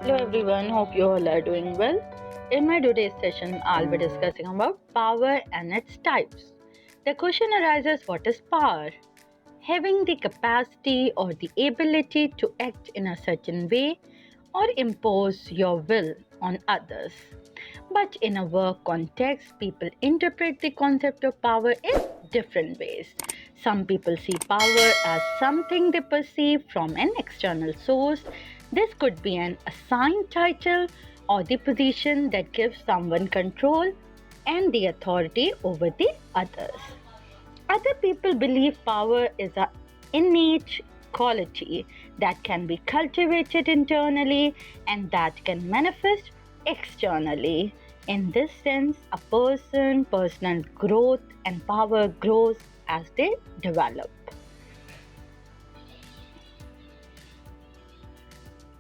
Hello everyone, hope you all are doing well. In my today's session, I'll be discussing about power and its types. The question arises, what is power? Having the capacity or the ability to act in a certain way or impose your will on others. But in a work context, people interpret the concept of power in different ways. Some people see power as something they perceive from an external source. This could be an assigned title or the position that gives someone control and the authority over the others. Other people believe power is an innate quality that can be cultivated internally and that can manifest externally. In this sense, a personal growth and power grows as they develop.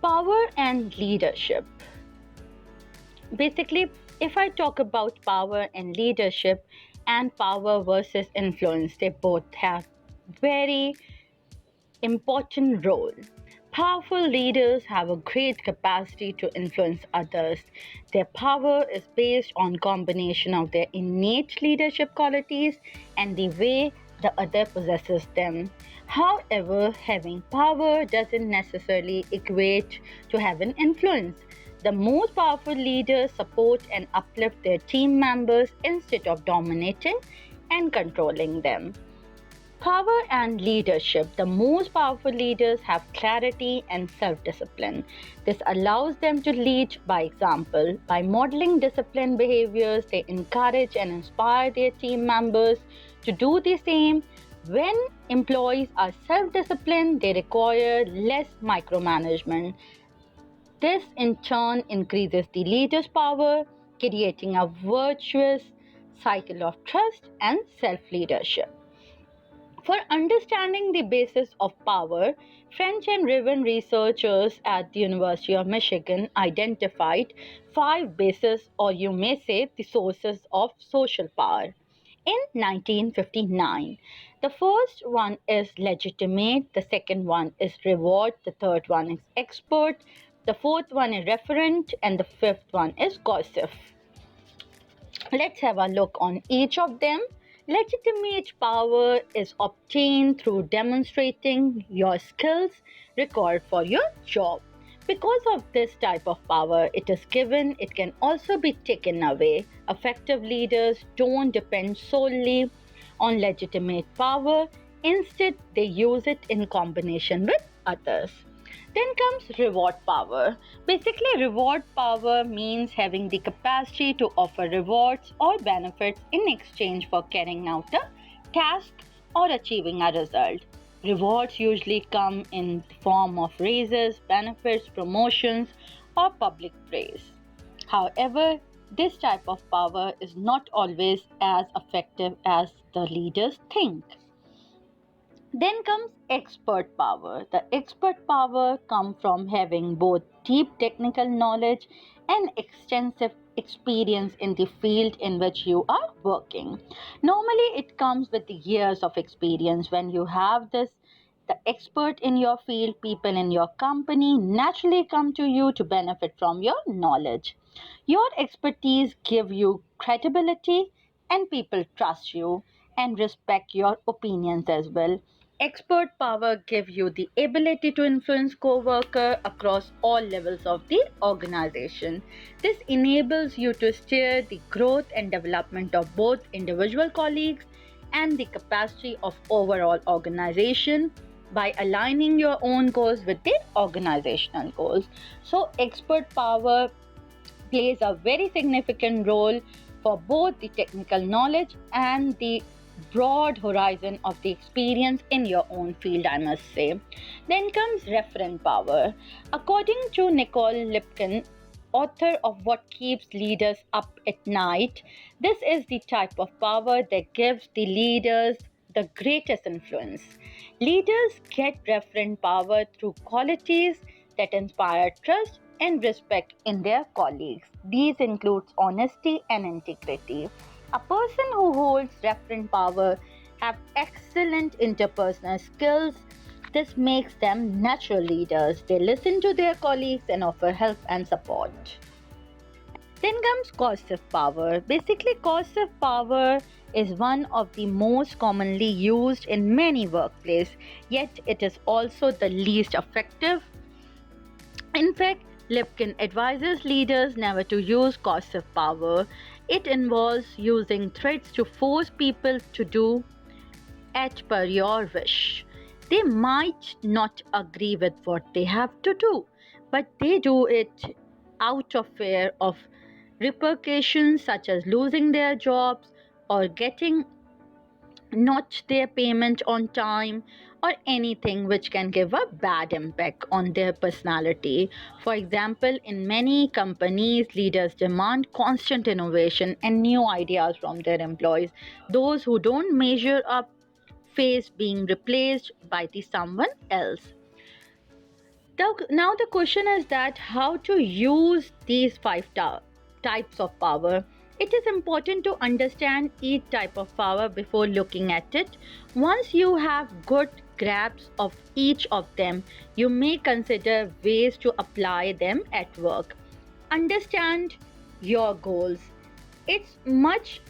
Power and leadership. Basically, if I talk about power and leadership and power versus influence, they both have very important role. Powerful leaders have a great capacity to influence others. Their power is based on combination of their innate leadership qualities and the way the other possesses them. However, having power doesn't necessarily equate to having influence. The most powerful leaders support and uplift their team members instead of dominating and controlling them. Power and leadership. The most powerful leaders have clarity and self discipline. This allows them to lead by example. By modeling disciplined behaviors, they encourage and inspire their team members to do the same. When employees are self disciplined, they require less micromanagement. This in turn increases the leader's power, creating a virtuous cycle of trust and self leadership. For understanding the basis of power, French and Riven researchers at the University of Michigan identified five bases, or you may say the sources of social power. In 1959, the first one is legitimate, the second one is reward, the third one is expert, the fourth one is referent, and the fifth one is coercive. Let's have a look on each of them. Legitimate power is obtained through demonstrating your skills required for your job. Because of this type of power, it is given, it can also be taken away. Effective leaders don't depend solely on legitimate power, instead, they use it in combination with others. Then comes reward power. Basically, reward power means having the capacity to offer rewards or benefits in exchange for carrying out a task or achieving a result. Rewards usually come in the form of raises, benefits, promotions, or public praise. However, this type of power is not always as effective as the leaders think. Then comes expert power. The expert power comes from having both deep technical knowledge and extensive experience in the field in which you are working. Normally, it comes with the years of experience. When you have this, the expert in your field, people in your company naturally come to you to benefit from your knowledge. Your expertise give you credibility and people trust you and respect your opinions as well. Expert power gives you the ability to influence co-worker across all levels of the organization. This enables you to steer the growth and development of both individual colleagues and the capacity of overall organization by aligning your own goals with the organizational goals. So expert power plays a very significant role for both the technical knowledge and the broad horizon of the experience in your own field, I must say. Then comes referent power. According to Nicole Lipkin, author of What Keeps Leaders Up at Night, this is the type of power that gives the leaders the greatest influence. Leaders get referent power through qualities that inspire trust and respect in their colleagues. These include honesty and integrity. A person who holds referent power have excellent interpersonal skills This makes them natural leaders. They listen to their colleagues and offer help and support. Then comes coercive power. Basically, coercive power is one of the most commonly used in many workplaces, yet it is also the least effective. In fact, Lipkin advises leaders never to use coercive power. It involves using threats to force people to do as per your wish. They might not agree with what they have to do, but they do it out of fear of repercussions such as losing their jobs or getting not their payment on time or anything which can give a bad impact on their personality. For example, in many companies, leaders demand constant innovation and new ideas from their employees. Those who don't measure up face being replaced by the someone else. Now the question is that how to use these types of power. It is important to understand each type of power before looking at it. Once you have good grasp of each of them, you may consider ways to apply them at work. Understand your goals. It's much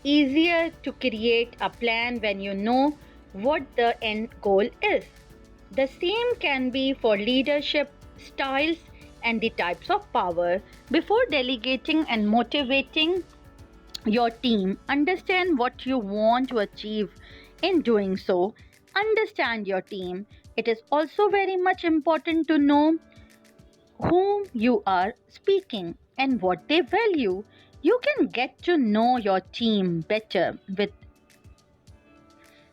easier to create a plan when you know what the end goal is. The same can be for leadership styles and the types of power. Before delegating and motivating your team, understand what you want to achieve in doing so. Understand your team. It is also very much important to know whom you are speaking and what they value. You can get to know your team better with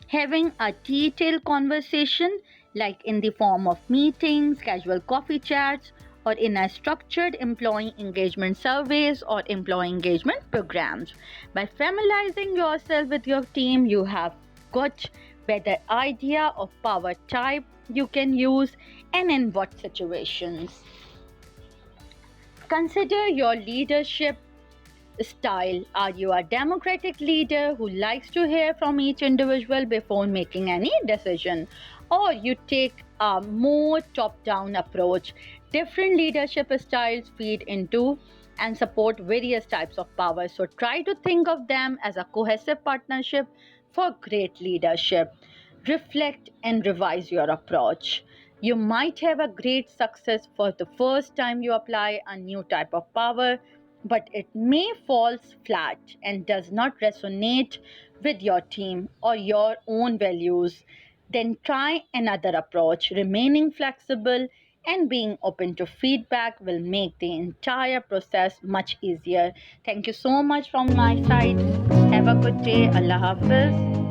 having a detailed conversation, like in the form of meetings, casual coffee chats, or in a structured employee engagement surveys or employee engagement programs. By familiarizing yourself with your team, you have got better idea of power type you can use and in what situations. Consider your leadership style. Are you a democratic leader who likes to hear from each individual before making any decision? Or you take a more top down approach? Different leadership styles feed into and support various types of power. So try to think of them as a cohesive partnership for great leadership. Reflect and revise your approach. You might have a great success for the first time you apply a new type of power, but it may fall flat and does not resonate with your team or your own values. Then try another approach. Remaining flexible and being open to feedback will make the entire process much easier. Thank you so much from my side. Have a good day. Allah Hafiz.